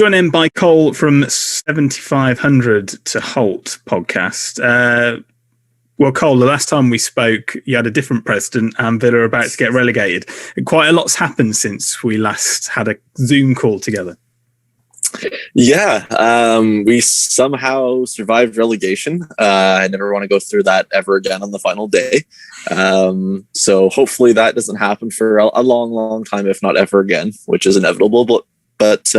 Joined in by Cole from 7500 to Holte podcast. Well, Cole, the last time we spoke, you had a different president and Villa are about to get relegated. Quite a lot's happened since we last had a Zoom call together. Yeah, we somehow survived relegation. I never want to go through that ever again on the final day. So hopefully that doesn't happen for a long, long time, if not ever again, which is inevitable. But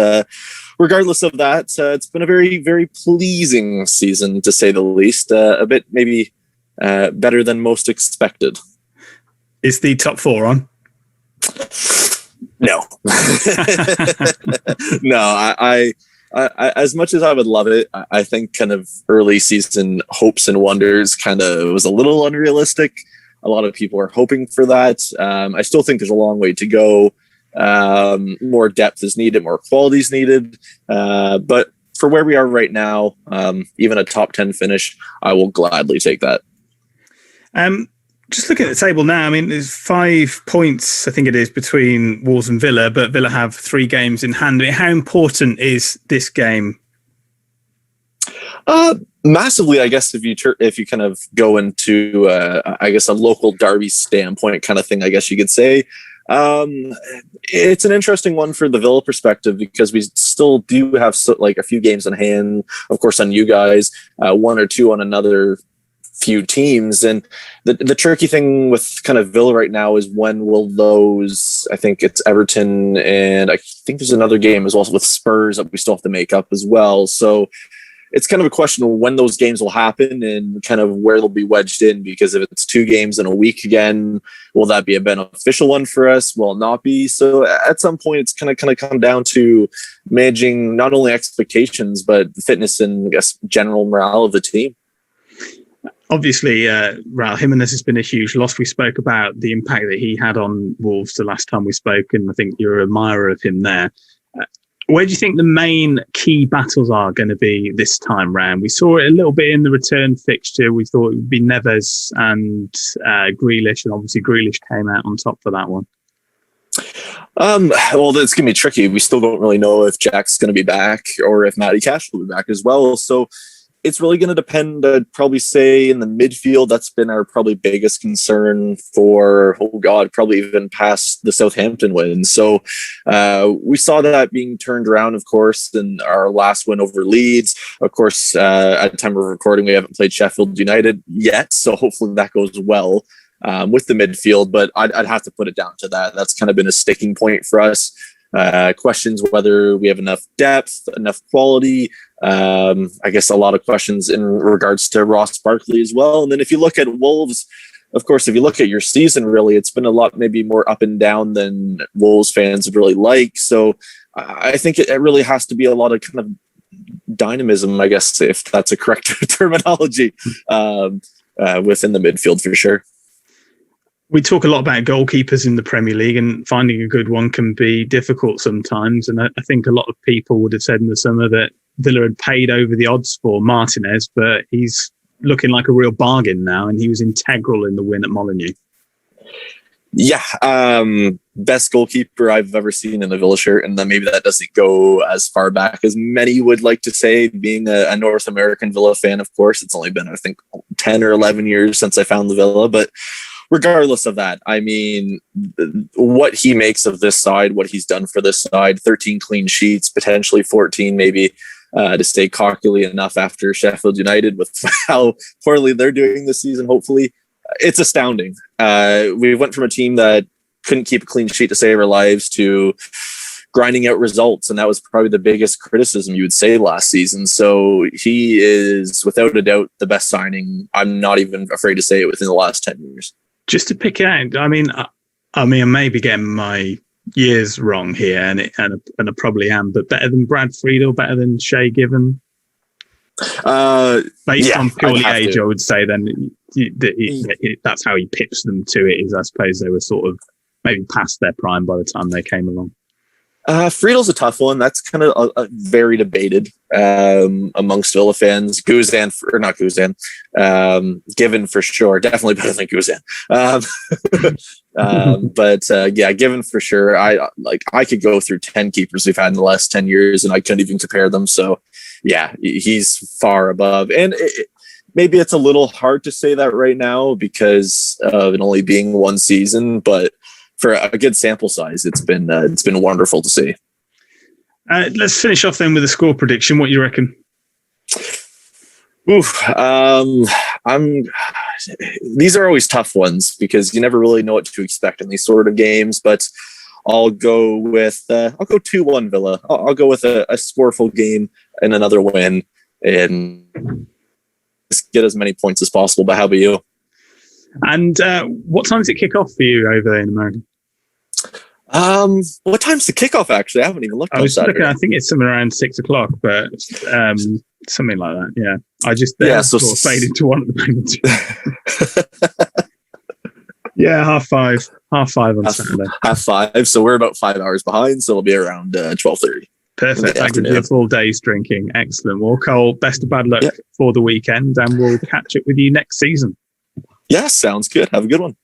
regardless of that, it's been a very, very pleasing season, to say the least. A bit maybe better than most expected. Is the top four on? No. No, I as much as I would love it, I think kind of early season hopes and wonders kind of was a little unrealistic. A lot of people are hoping for that. I still think there's a long way to go. More depth is needed, more quality is needed. But for where we are right now, even a top 10 finish, I will gladly take that. Just looking at the table now, I mean, there's 5 points, I think it is, between Wolves and Villa, but Villa have 3 games in hand. I mean, how important is this game? Massively, I guess, if you kind of go into, I guess, a local derby standpoint kind of thing, I guess you could say. It's an interesting one for the Villa perspective because we still do have a few games in hand, of course, on you guys, 1 or 2 on another few teams. And the tricky thing with kind of Villa right now is when will those, I think it's Everton, and I think there's another game as well with Spurs that we still have to make up as well. So it's kind of a question of when those games will happen and kind of where they'll be wedged in, because if it's 2 games in a week again, will that be a beneficial one for us? Will it not be? So at some point, it's kind of come down to managing not only expectations, but the fitness and, I guess, general morale of the team. Obviously, Raul Jimenez has been a huge loss. We spoke about the impact that he had on Wolves the last time we spoke, and I think you're an admirer of him there. Where do you think the main key battles are going to be this time round? We saw it a little bit in the return fixture. We thought it would be Neves and Grealish, and obviously Grealish came out on top for that one. Well, it's going to be tricky. We still don't really know if Jack's going to be back or if Matty Cash will be back as well. So it's really going to depend, I'd probably say, in the midfield. That's been our probably biggest concern for, probably even past the Southampton win. So we saw that being turned around, of course, in our last win over Leeds. Of course, at the time of recording, we haven't played Sheffield United yet. So hopefully that goes well with the midfield. But I'd have to put it down to that. That's kind of been a sticking point for us. Questions whether we have enough depth, enough quality. I guess a lot of questions in regards to Ross Barkley as well. And then if you look at Wolves, of course, if you look at your season, really, it's been a lot maybe more up and down than Wolves fans would really like. So I think it really has to be a lot of kind of dynamism, I guess, if that's a correct terminology, within the midfield for sure. We talk a lot about goalkeepers in the Premier League, and finding a good one can be difficult sometimes. And I think a lot of people would have said in the summer that Villa had paid over the odds for Martinez, but he's looking like a real bargain now, and he was integral in the win at Molineux. Yeah, best goalkeeper I've ever seen in a Villa shirt, and then maybe that doesn't go as far back as many would like to say. Being a North American Villa fan, of course, it's only been, I think, 10 or 11 years since I found the Villa, but regardless of that, I mean, what he makes of this side, what he's done for this side, 13 clean sheets, potentially 14 maybe, to stay cockily enough after Sheffield United with how poorly they're doing this season, hopefully. It's astounding. We went from a team that couldn't keep a clean sheet to save our lives to grinding out results, and that was probably the biggest criticism you would say last season. So he is, without a doubt, the best signing. I'm not even afraid to say it, within the last 10 years. Just to pick out, I mean, I may be getting my years wrong here, and I probably am, but better than Brad Friedel, better than Shay Given? Based on purely age, I would say then that's how he pitched them to it, is I suppose they were sort of maybe past their prime by the time they came along. Friedel's a tough one. That's kind of a very debated amongst Villa fans. Guzan, or not Guzan, Given for sure. Definitely better than Guzan. But Given for sure. I could go through 10 keepers we've had in the last 10 years, and I couldn't even compare them. So, yeah, he's far above. And maybe it's a little hard to say that right now because of it only being one season, but for a good sample size, it's been wonderful to see. Let's finish off then with a score prediction. What do you reckon? These are always tough ones because you never really know what to expect in these sort of games. But I'll go 2-1 Villa. I'll go with a scoreful game and another win, and just get as many points as possible. But how about you? And what time does it kick off for you over there in America? What time's the kickoff? Actually, I haven't even looked. I was looking. I think it's somewhere around 6 o'clock, but something like that. Yeah, I just sort of fade into one at the moment. Yeah, 5:30 on Saturday. 5:30. So we're about 5 hours behind. So it'll be around 12:30. Perfect. That gives you a full day's drinking. Excellent. Well, Cole, best of bad luck for the weekend, and we'll catch up with you next season. Yeah, sounds good. Have a good one.